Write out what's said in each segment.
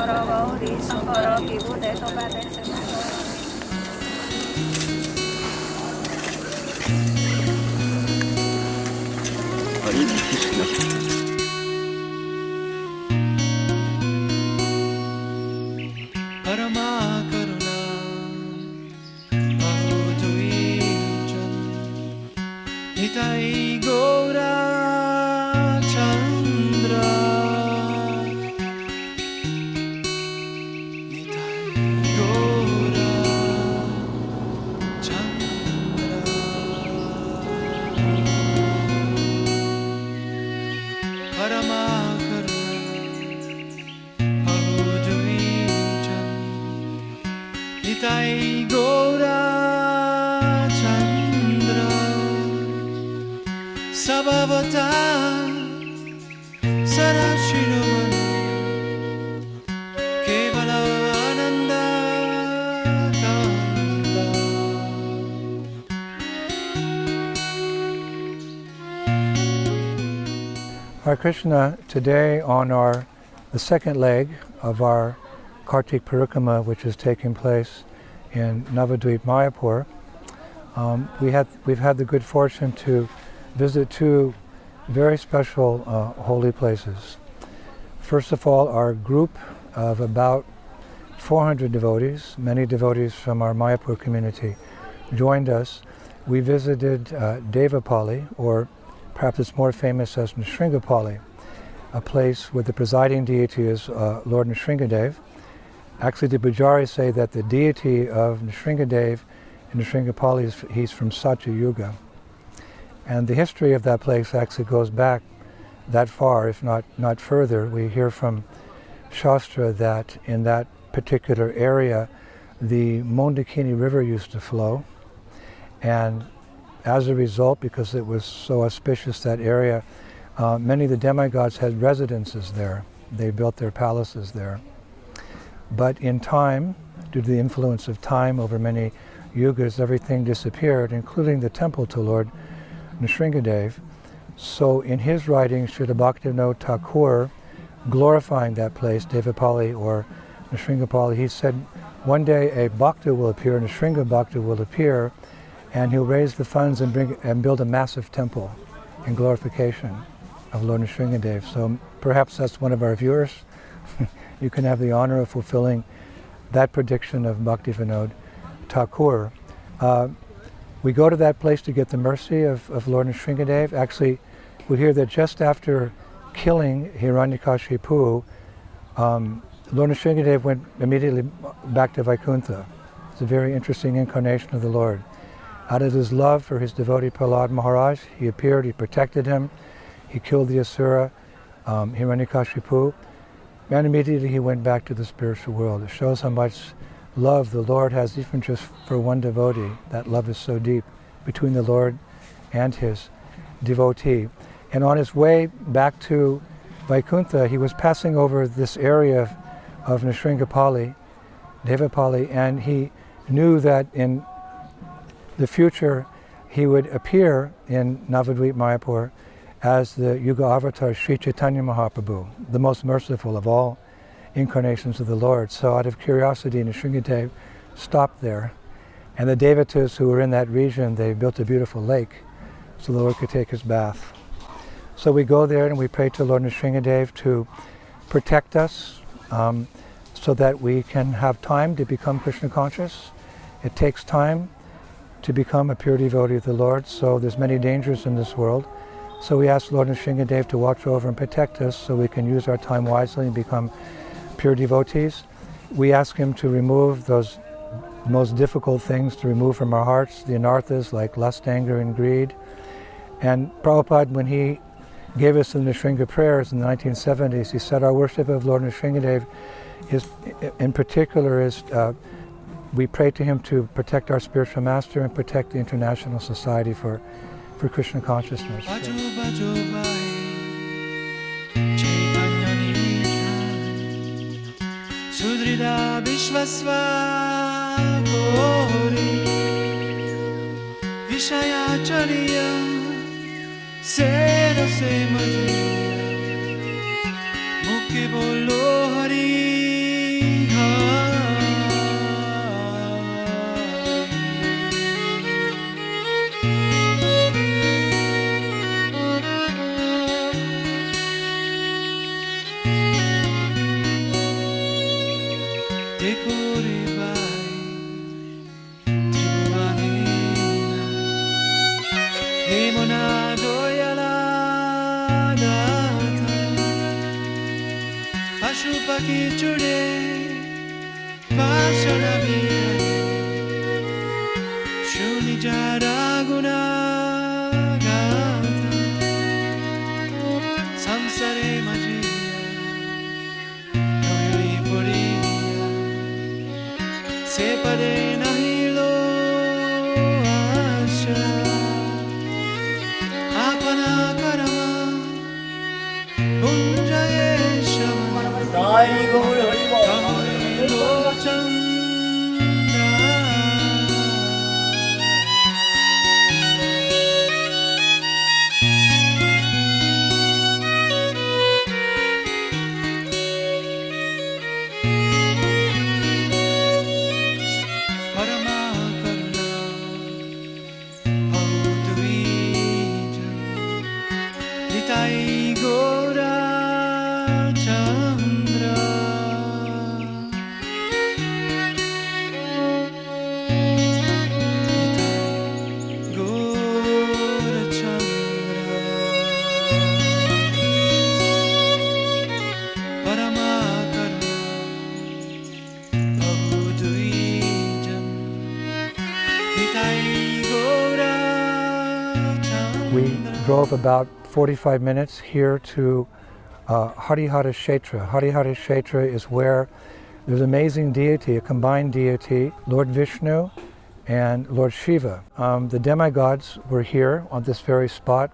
Shankara Gauri Shankara Kibude Topade Parama Karuna Bahuduijan Nitai Gora Chandra Nitai Gora Chandra Parama Nitai Gora Chandra Sabhavata Sarashiromana Kevala Ananda Kanda Hare Krishna, today on the second leg of our Kartik parikrama, which is taking place in Navadvip, Mayapur, we've had the good fortune to visit two very special holy places. First of all, our group of about 400 devotees, many devotees from our Mayapur community, joined us. We visited Devapalli, or perhaps it's more famous as Nrsimha Palli, a place where the presiding deity is Lord Nrsimhadev. Actually, the Pujaris say that the deity of Nrsimhadev in Nrsimha Palli he's from Satya Yuga. And the history of that place actually goes back that far, if not further. We hear from Shastra that in that particular area, the Mondakini River used to flow. And as a result, because it was so auspicious, that area, many of the demigods had residences there. They built their palaces there. But in time, due to the influence of time over many yugas, everything disappeared, including the temple to Lord Nrsimhadev. So in his writings, Srila Bhaktivinoda Thakur, glorifying that place, Devapalli or Nrsimha Palli, he said, one day a bhakta will appear, Nrsimha bhakta will appear, and he'll raise the funds and build a massive temple in glorification of Lord Nrsimhadev. So perhaps that's one of our viewers. You can have the honor of fulfilling that prediction of Bhaktivinoda Thakur. We go to that place to get the mercy of Lord Nrsimhadev. Actually, we hear that just after killing Hiranyakashipu, Lord Nrsimhadev went immediately back to Vaikuntha. It's a very interesting incarnation of the Lord. Out of his love for his devotee Prahlad Maharaj, he appeared, he protected him, he killed the Asura, Hiranyakashipu, and immediately he went back to the spiritual world. It shows how much love the Lord has even just for one devotee. That love is so deep between the Lord and his devotee. And on his way back to Vaikuntha, he was passing over this area of Nrsimha Palli, Devapalli, and he knew that in the future he would appear in Navadvip Mayapur as the Yuga Avatar Sri Chaitanya Mahaprabhu, the most merciful of all incarnations of the Lord. So out of curiosity, Nrsimhadev stopped there. And the devatas who were in that region, they built a beautiful lake so the Lord could take his bath. So we go there and we pray to Lord Nrsimhadev to protect us so that we can have time to become Krishna conscious. It takes time to become a pure devotee of the Lord, so there's many dangers in this world. So we ask Lord Nrsimhadev to watch over and protect us so we can use our time wisely and become pure devotees. We ask him to remove those most difficult things to remove from our hearts, the anarthas like lust, anger, and greed. And Prabhupada, when he gave us the Nrsimha prayers in the 1970s, he said our worship of Lord Nrsimhadev is, in particular, is we pray to him to protect our spiritual master and protect the International Society for Krishna consciousness. Hari paki chude pasana via shuni jaraguna gata samsare majriya noyuri puriya se pade nahi lo asha apana karama gunjaye shama Jai Gaur Hari Bol. We drove about 45 minutes here to HariHara Kshetra. HariHara Kshetra is where there's an amazing deity, a combined deity, Lord Vishnu and Lord Shiva. The demigods were here on this very spot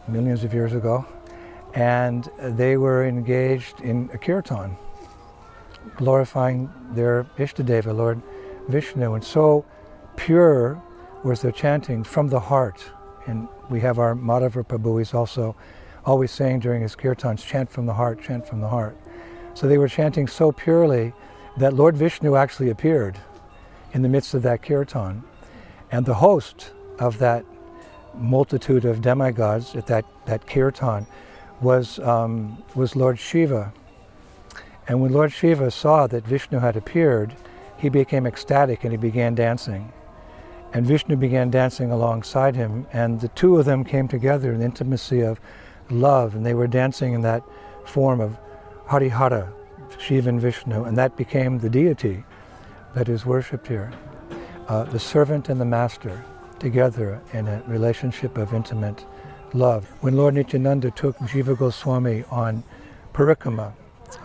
millions of years ago, and they were engaged in a kirtan, glorifying their Ishtadeva, Lord Vishnu. And so pure was their chanting from the heart. And we have our Madhava Prabhu, he's also always saying during his kirtans, chant from the heart, chant from the heart. So they were chanting so purely that Lord Vishnu actually appeared in the midst of that kirtan. And the host of that multitude of demigods at that kirtan was Lord Shiva. And when Lord Shiva saw that Vishnu had appeared, he became ecstatic and he began dancing. And Vishnu began dancing alongside him, and the two of them came together in the intimacy of love, and they were dancing in that form of HariHara, Shiva and Vishnu, and that became the deity that is worshipped here. The servant and the master together in a relationship of intimate love. When Lord Nityananda took Jiva Goswami on parikrama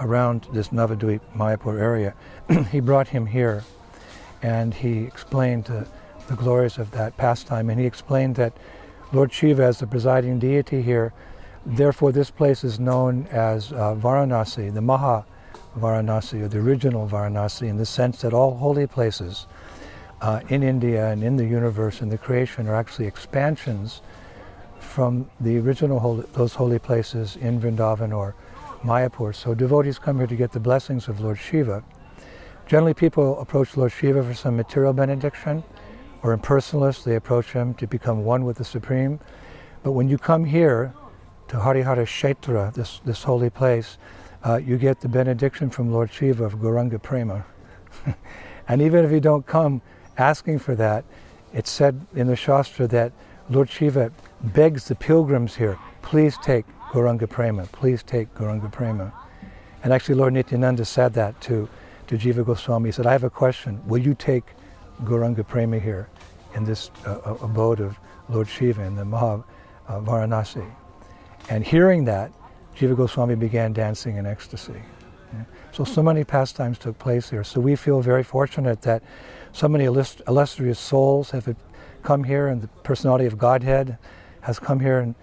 around this Navadvip Mayapur area, he brought him here and he explained the glories of that pastime, and he explained that Lord Shiva as the presiding deity here, therefore this place is known as Varanasi, the Maha Varanasi, or the original Varanasi, in the sense that all holy places in India and in the universe and the creation are actually expansions from the original those holy places in Vrindavan or Mayapur. So devotees come here to get the blessings of Lord Shiva. Generally people approach Lord Shiva for some material benediction, or impersonalists, they approach him to become one with the Supreme. But when you come here to HariHara Kshetra, this holy place, you get the benediction from Lord Shiva of Gauranga Prema. And even if you don't come asking for that, it's said in the Shastra that Lord Shiva begs the pilgrims here, please take Gauranga Prema, please take Gauranga Prema. And actually Lord Nityananda said that to Jiva Goswami. He said, I have a question, will you take Gauranga Prema here in this abode of Lord Shiva in the Maha Varanasi? And hearing that, Jiva Goswami began dancing in ecstasy. So many pastimes took place here. So we feel very fortunate that so many illustrious souls have come here, and the personality of Godhead has come here in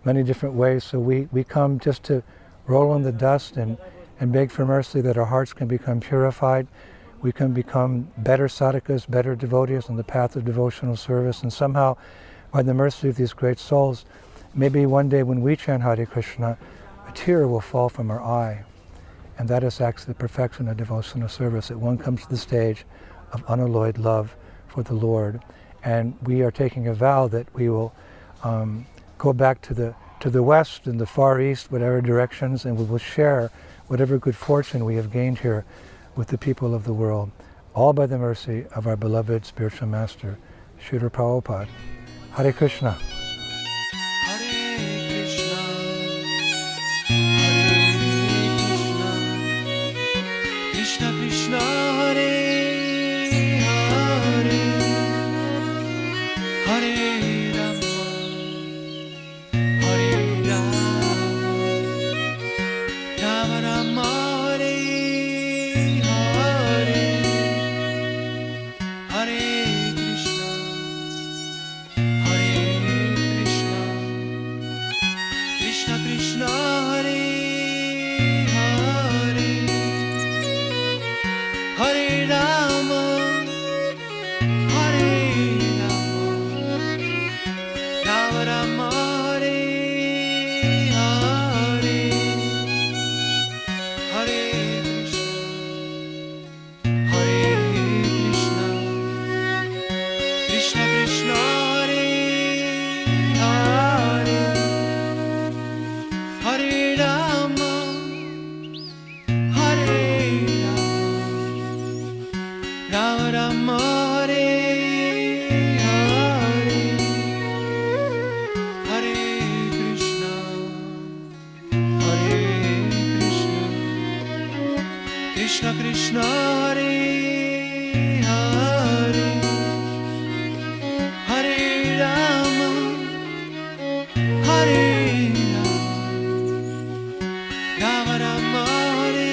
many different ways. So we come just to roll in the dust and beg for mercy that our hearts can become purified. We can become better sadhakas, better devotees on the path of devotional service, and somehow, by the mercy of these great souls, maybe one day when we chant Hare Krishna, a tear will fall from our eye. And that is actually the perfection of devotional service, that one comes to the stage of unalloyed love for the Lord. And we are taking a vow that we will go back to the west and the far east, whatever directions, and we will share whatever good fortune we have gained here with the people of the world, all by the mercy of our beloved spiritual master, Srila Prabhupada. Hare Krishna. Hare Krishna, Krishna Krishna Hare Hare Hare Rama Hare Rama Rama Rama Hare Hare Hare Krishna Krishna Krishna Hare Hare Hare Rama Hare Rama Rama Hare Hare Hare Krishna Krishna Krishna Hare Hare Hare Rama Hare Rama Rama Hare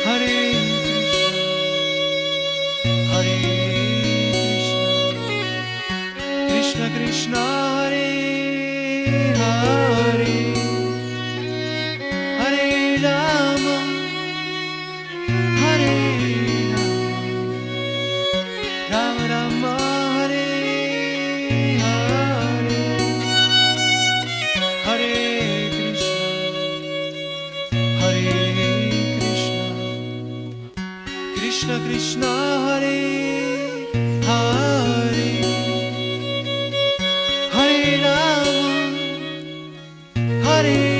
Hare Hare Krishna Krishna Hare Hare Hare Rama Hare Rama Rama Hare Hare Hare Krishna Krishna Krishna Hare Hare Hare Rama Hare